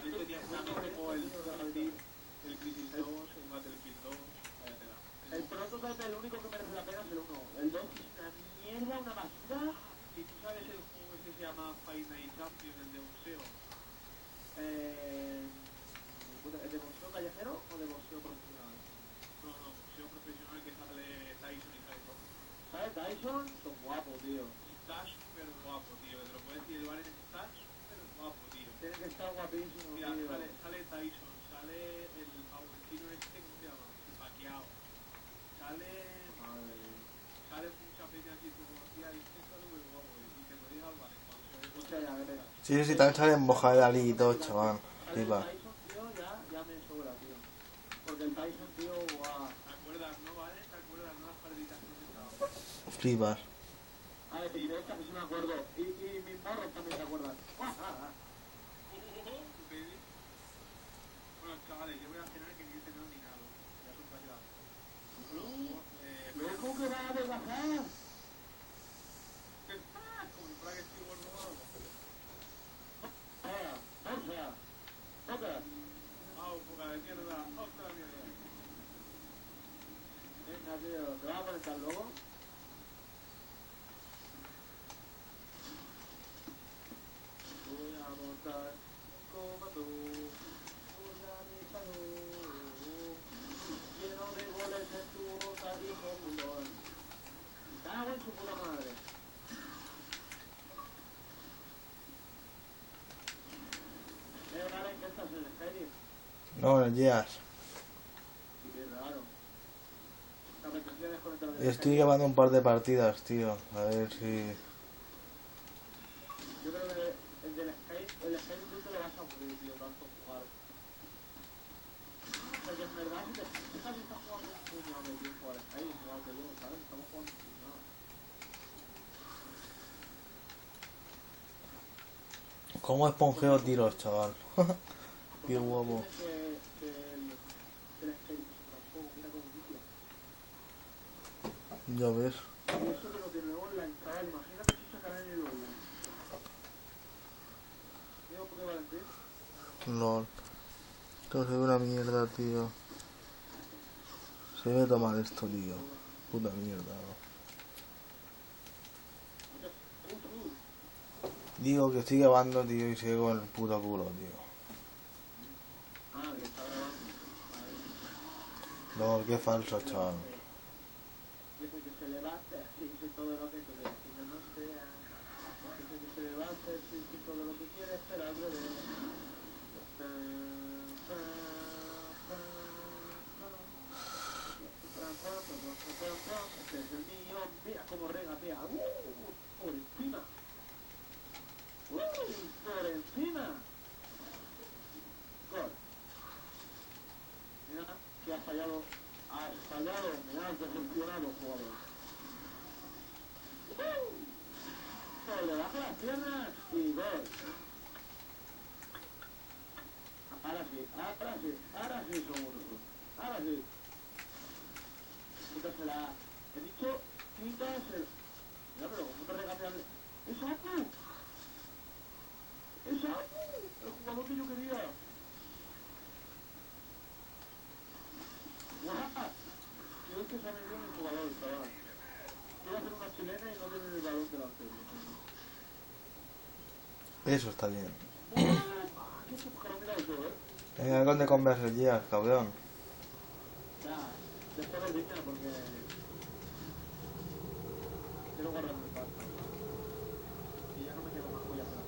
Ese día jugó el Crisis 2, el Battlefield 2, vaya tela. El prototype, el único que merece la pena es el 1. El 2 es una mierda, una basura. ¿Y tú sabes el juego ese que se llama Five Nights Champion, el de boxeo? ¿Es de boxeo callejero o de boxeo profesional? No, boxeo profesional que sale Tyson y sale todo. ¿Sabes? Tyson, son guapos, tío. Está súper guapo, tío. Te lo puedo decir, el Valen está súper guapo, tío. Tiene que estar guapísimo, Mira, tío. sale Tyson, sale el argentino este, ¿cómo se llama? El Pacquiao. Sale mucha peña así como hacía y está súper guapo. Y que me diga el Valen cuando se ve con Sí, sí, también sale en Mohamed Ali y todo, chaval. Flipa. El Tyson, tío, ya me sobra, tío. Porque el Tyson, tío, guau. ¿Te acuerdas, no, Vale? ¿Te acuerdas, no? Las partiditas que me estaban? Flipas. A ver, de esta que sí me acuerdo. Y mis morros también se acuerdan. Bueno, chavales, yo voy a cenar que ni he cenado ni nada. Ya son casi las... ¿Cómo que va a adelgazar? Como si fuera que estoy gordo o algo. Toca. Poca de mierda, otra mierda. Venga, tío, ¿te vas a conectar luego? Voy a montar como tú. Voy a mi salud. Lleno de goles en tu boca, dijo Mulón. Cago en su puta madre. Vale, ¿qué estás en el Skyrim? No, en el Jazz. Sí, qué raro. ¿Te apetecía desconectar del Estoy Skyrim? grabando un par de partidas, tío. A ver si... Yo creo que el del Skyrim tú te lo vas a aburrir, tío, tanto jugar. Porque en verdad, si te estás jugando un puñado de tiempo al Skyrim, igual que yo, ¿sabes? Estamos jugando un puñado. ¿Cómo esponjeo tiros, chaval? Qué guapo. Que el Skyrim es un gran juego, mira cómo vicio. Ya ves. Y eso que no tiene online, chaval, imagínate si sacarán el online. ¿Digo por qué, Valentín? LOL. Esto se ve una mierda, tío. Se ve tomar esto, tío. Puta mierda, ¿no? Digo que estoy grabando, tío, y se ve con el puto culo, tío. Ah, que está grabando. LOL, qué falso, chaval. Dice que se levante, así dice todo lo que quiere, que yo no sea. Dice que se levante, así dice todo lo que quiere, espera al revés. Este es el mío, mira cómo regatea. Por encima. Por encima. Gol. Mira que has fallado, me has decepcionado, jugador. Le baja las piernas y gol. Ahora sí somos nosotros. Ahora sí. Quítasela. He dicho, quítasela. Mira, pero ¿cómo te regateas? ¡Es Aku! ¡Es Aku! El jugador que yo quería. ¡Guau! Quiero que sabe bien el jugador, chaval. Quiero hacer una chilena y no tener el balón delante de mí. Eso está bien. ¿Qué se mira eso, Venga, ¿dónde comes el Jazz, cabrón? Ya, después de línea porque quiero guardarme el pasta. Y ya no me tengo más joyas para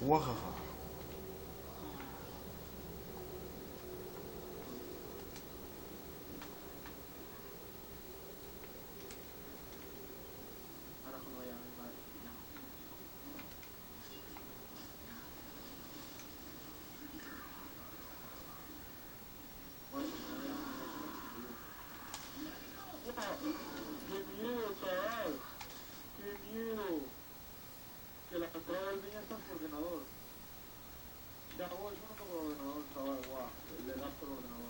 Guajaja. ahora cuando vaya a ver, vale. Bueno, pues me voy a ver. ¡Qué miedo, chaval! ¡Qué miedo! Que la entrada del niño está en su ordenador. Ya, eso no toco el ordenador, chaval, guau. Le das por el ordenador.